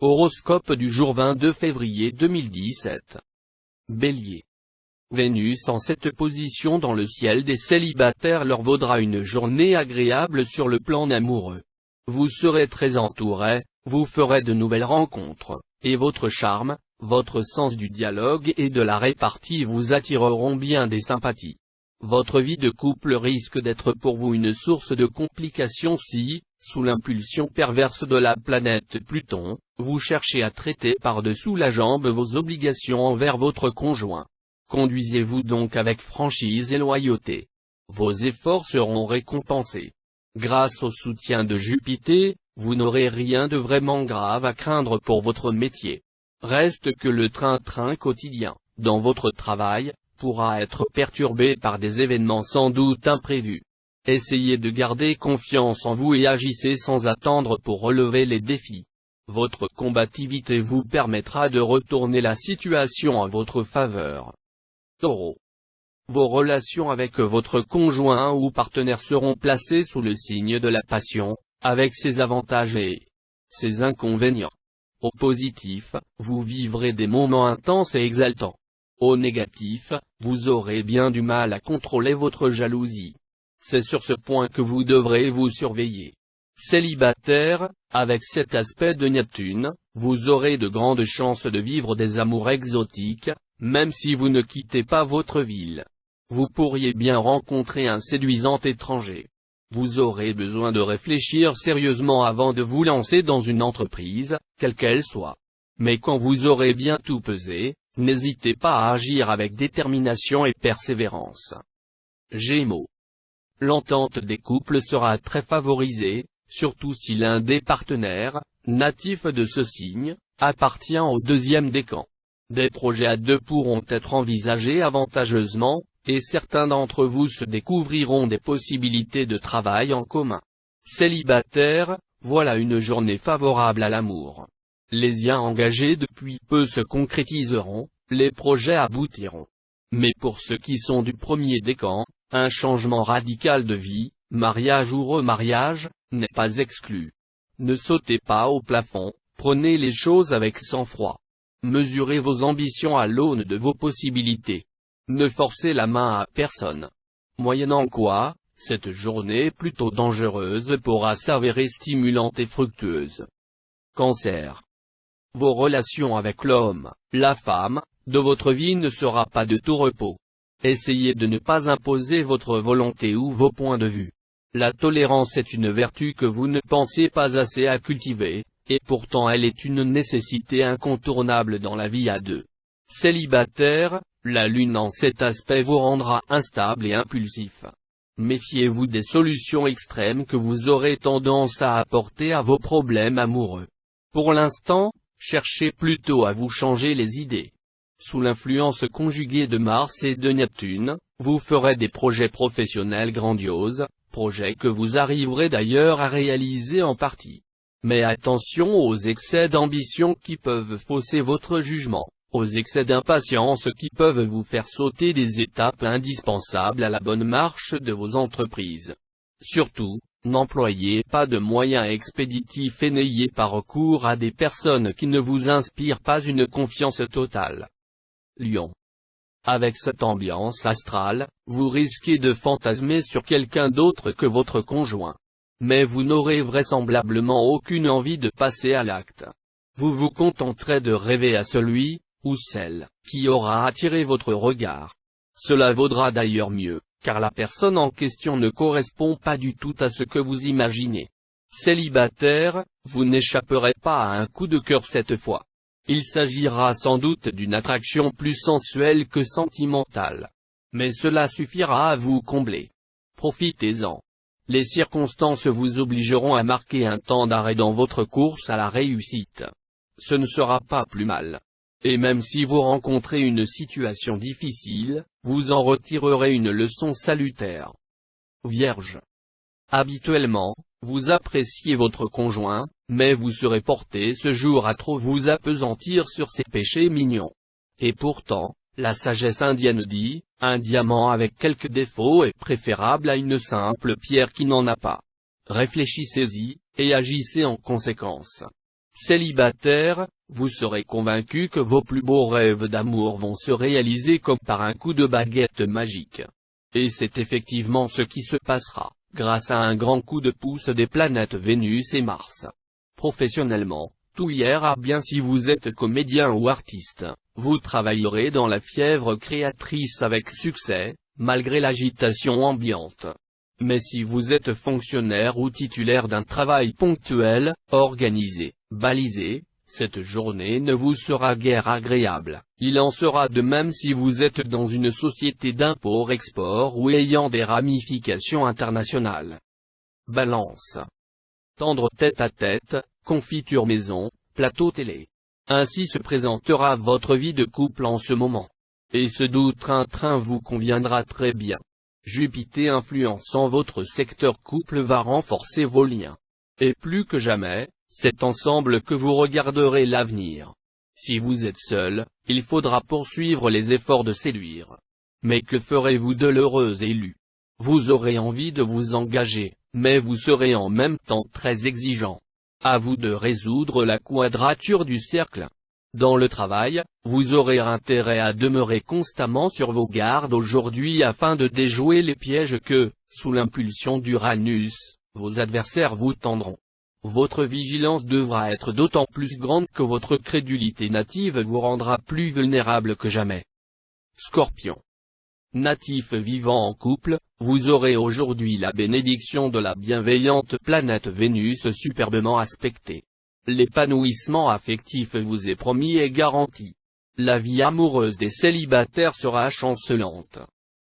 Horoscope du jour 22 février 2017. Bélier. Vénus en cette position dans le ciel des célibataires leur vaudra une journée agréable sur le plan amoureux. Vous serez très entouré, vous ferez de nouvelles rencontres, et votre charme, votre sens du dialogue et de la répartie vous attireront bien des sympathies. Votre vie de couple risque d'être pour vous une source de complications si, sous l'impulsion perverse de la planète Pluton, vous cherchez à traiter par-dessous la jambe vos obligations envers votre conjoint. Conduisez-vous donc avec franchise et loyauté. Vos efforts seront récompensés. Grâce au soutien de Jupiter, vous n'aurez rien de vraiment grave à craindre pour votre métier. Reste que le train-train quotidien, dans votre travail, pourra être perturbé par des événements sans doute imprévus. Essayez de garder confiance en vous et agissez sans attendre pour relever les défis. Votre combativité vous permettra de retourner la situation en votre faveur. Taureau. Vos relations avec votre conjoint ou partenaire seront placées sous le signe de la passion, avec ses avantages et ses inconvénients. Au positif, vous vivrez des moments intenses et exaltants. Au négatif, vous aurez bien du mal à contrôler votre jalousie. C'est sur ce point que vous devrez vous surveiller. Célibataire, avec cet aspect de Neptune, vous aurez de grandes chances de vivre des amours exotiques, même si vous ne quittez pas votre ville. Vous pourriez bien rencontrer un séduisant étranger. Vous aurez besoin de réfléchir sérieusement avant de vous lancer dans une entreprise, quelle qu'elle soit. Mais quand vous aurez bien tout pesé, n'hésitez pas à agir avec détermination et persévérance. Gémeaux. L'entente des couples sera très favorisée, surtout si l'un des partenaires, natif de ce signe, appartient au deuxième décan. Des projets à deux pourront être envisagés avantageusement, et certains d'entre vous se découvriront des possibilités de travail en commun. Célibataire, voilà une journée favorable à l'amour. Les liens engagés depuis peu se concrétiseront, les projets aboutiront. Mais pour ceux qui sont du premier décan, un changement radical de vie, mariage ou remariage, n'est pas exclu. Ne sautez pas au plafond, prenez les choses avec sang-froid. Mesurez vos ambitions à l'aune de vos possibilités. Ne forcez la main à personne. Moyennant quoi, cette journée plutôt dangereuse pourra s'avérer stimulante et fructueuse. Cancer. Vos relations avec l'homme, la femme, de votre vie ne sera pas de tout repos. Essayez de ne pas imposer votre volonté ou vos points de vue. La tolérance est une vertu que vous ne pensez pas assez à cultiver, et pourtant elle est une nécessité incontournable dans la vie à deux. Célibataire, la lune en cet aspect vous rendra instable et impulsif. Méfiez-vous des solutions extrêmes que vous aurez tendance à apporter à vos problèmes amoureux. Pour l'instant, cherchez plutôt à vous changer les idées. Sous l'influence conjuguée de Mars et de Neptune, vous ferez des projets professionnels grandioses, projets que vous arriverez d'ailleurs à réaliser en partie. Mais attention aux excès d'ambition qui peuvent fausser votre jugement, aux excès d'impatience qui peuvent vous faire sauter des étapes indispensables à la bonne marche de vos entreprises. Surtout, n'employez pas de moyens expéditifs et n'ayez pas recours à des personnes qui ne vous inspirent pas une confiance totale. Lion. Avec cette ambiance astrale, vous risquez de fantasmer sur quelqu'un d'autre que votre conjoint. Mais vous n'aurez vraisemblablement aucune envie de passer à l'acte. Vous vous contenterez de rêver à celui, ou celle, qui aura attiré votre regard. Cela vaudra d'ailleurs mieux, car la personne en question ne correspond pas du tout à ce que vous imaginez. Célibataire, vous n'échapperez pas à un coup de cœur cette fois. Il s'agira sans doute d'une attraction plus sensuelle que sentimentale. Mais cela suffira à vous combler. Profitez-en. Les circonstances vous obligeront à marquer un temps d'arrêt dans votre course à la réussite. Ce ne sera pas plus mal. Et même si vous rencontrez une situation difficile, vous en retirerez une leçon salutaire. Vierge. Habituellement, vous appréciez votre conjoint, mais vous serez porté ce jour à trop vous appesantir sur ses péchés mignons. Et pourtant, la sagesse indienne dit, un diamant avec quelques défauts est préférable à une simple pierre qui n'en a pas. Réfléchissez-y, et agissez en conséquence. Célibataire, vous serez convaincu que vos plus beaux rêves d'amour vont se réaliser comme par un coup de baguette magique. Et c'est effectivement ce qui se passera, grâce à un grand coup de pouce des planètes Vénus et Mars. Professionnellement, tout ira bien. Si vous êtes comédien ou artiste, vous travaillerez dans la fièvre créatrice avec succès, malgré l'agitation ambiante. Mais si vous êtes fonctionnaire ou titulaire d'un travail ponctuel, organisé, balisé, cette journée ne vous sera guère agréable. Il en sera de même si vous êtes dans une société d'import-export ou ayant des ramifications internationales. Balance. Tendre tête-à-tête, confiture maison, plateau télé. Ainsi se présentera votre vie de couple en ce moment. Et ce doux train-train vous conviendra très bien. Jupiter influençant votre secteur couple va renforcer vos liens. Et plus que jamais, c'est ensemble que vous regarderez l'avenir. Si vous êtes seul, il faudra poursuivre les efforts de séduire. Mais que ferez-vous de l'heureux élu? Vous aurez envie de vous engager, mais vous serez en même temps très exigeant. À vous de résoudre la quadrature du cercle. Dans le travail, vous aurez intérêt à demeurer constamment sur vos gardes aujourd'hui afin de déjouer les pièges que, sous l'impulsion d'Uranus, vos adversaires vous tendront. Votre vigilance devra être d'autant plus grande que votre crédulité native vous rendra plus vulnérable que jamais. Scorpion. Natif vivant en couple, vous aurez aujourd'hui la bénédiction de la bienveillante planète Vénus superbement aspectée. L'épanouissement affectif vous est promis et garanti. La vie amoureuse des célibataires sera chancelante.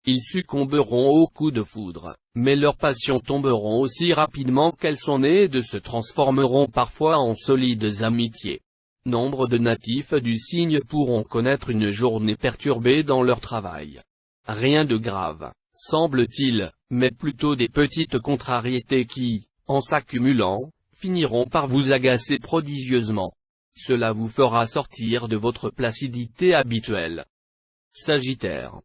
Ils succomberont aux coups de foudre, mais leurs passions tomberont aussi rapidement qu'elles sont nées et se transformeront parfois en solides amitiés. Nombre de natifs du signe pourront connaître une journée perturbée dans leur travail. Rien de grave, semble-t-il, mais plutôt des petites contrariétés qui, en s'accumulant, finiront par vous agacer prodigieusement. Cela vous fera sortir de votre placidité habituelle. Sagittaire.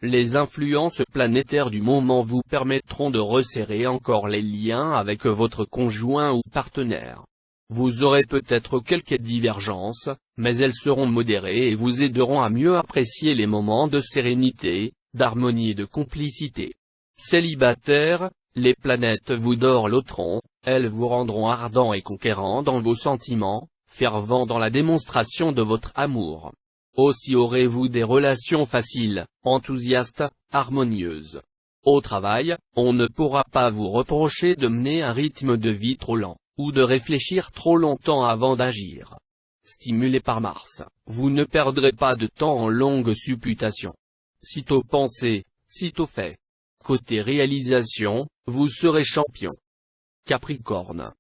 Les influences planétaires du moment vous permettront de resserrer encore les liens avec votre conjoint ou partenaire. Vous aurez peut-être quelques divergences, mais elles seront modérées et vous aideront à mieux apprécier les moments de sérénité, d'harmonie et de complicité. Célibataire, les planètes vous dorloteront, elles vous rendront ardent et conquérant dans vos sentiments, fervent dans la démonstration de votre amour. Aussi aurez-vous des relations faciles, enthousiastes, harmonieuses. Au travail, on ne pourra pas vous reprocher de mener un rythme de vie trop lent, ou de réfléchir trop longtemps avant d'agir. Stimulé par Mars, vous ne perdrez pas de temps en longues supputations. Sitôt pensé, sitôt fait. Côté réalisation, vous serez champion. Capricorne.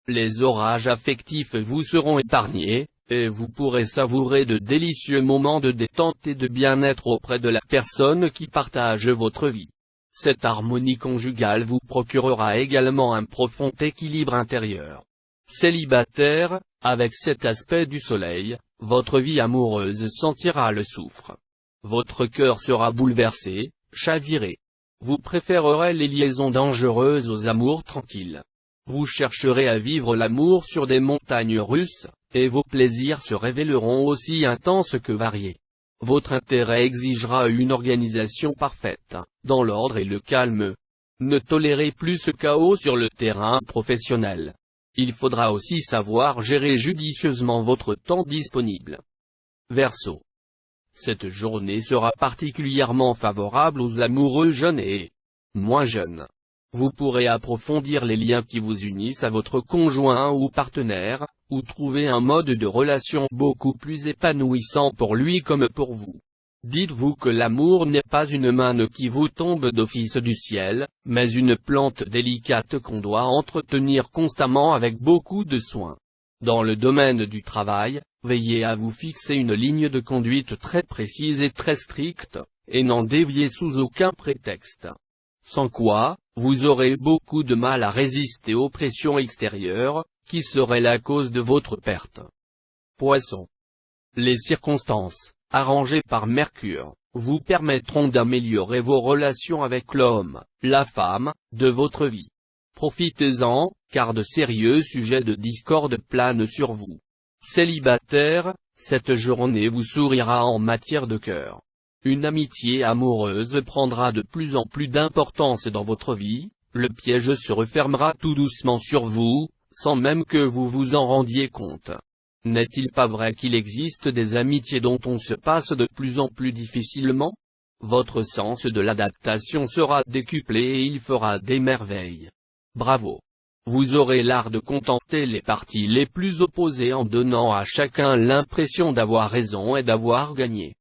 Les orages affectifs vous seront épargnés, et vous pourrez savourer de délicieux moments de détente et de bien-être auprès de la personne qui partage votre vie. Cette harmonie conjugale vous procurera également un profond équilibre intérieur. Célibataire, avec cet aspect du soleil, votre vie amoureuse sentira le soufre. Votre cœur sera bouleversé, chaviré. Vous préférerez les liaisons dangereuses aux amours tranquilles. Vous chercherez à vivre l'amour sur des montagnes russes, et vos plaisirs se révéleront aussi intenses que variés. Votre intérêt exigera une organisation parfaite, dans l'ordre et le calme. Ne tolérez plus ce chaos sur le terrain professionnel. Il faudra aussi savoir gérer judicieusement votre temps disponible. Verseau. Cette journée sera particulièrement favorable aux amoureux jeunes et moins jeunes. Vous pourrez approfondir les liens qui vous unissent à votre conjoint ou partenaire, ou trouver un mode de relation beaucoup plus épanouissant pour lui comme pour vous. Dites-vous que l'amour n'est pas une manne qui vous tombe d'office du ciel, mais une plante délicate qu'on doit entretenir constamment avec beaucoup de soin. Dans le domaine du travail, veillez à vous fixer une ligne de conduite très précise et très stricte, et n'en déviez sous aucun prétexte. Sans quoi, vous aurez beaucoup de mal à résister aux pressions extérieures, qui seraient la cause de votre perte. Poisson. Les circonstances, arrangées par Mercure, vous permettront d'améliorer vos relations avec l'homme, la femme, de votre vie. Profitez-en, car de sérieux sujets de discorde planent sur vous. Célibataire, cette journée vous sourira en matière de cœur. Une amitié amoureuse prendra de plus en plus d'importance dans votre vie, le piège se refermera tout doucement sur vous, sans même que vous vous en rendiez compte. N'est-il pas vrai qu'il existe des amitiés dont on se passe de plus en plus difficilement? Votre sens de l'adaptation sera décuplé et il fera des merveilles. Bravo! Vous aurez l'art de contenter les parties les plus opposées en donnant à chacun l'impression d'avoir raison et d'avoir gagné.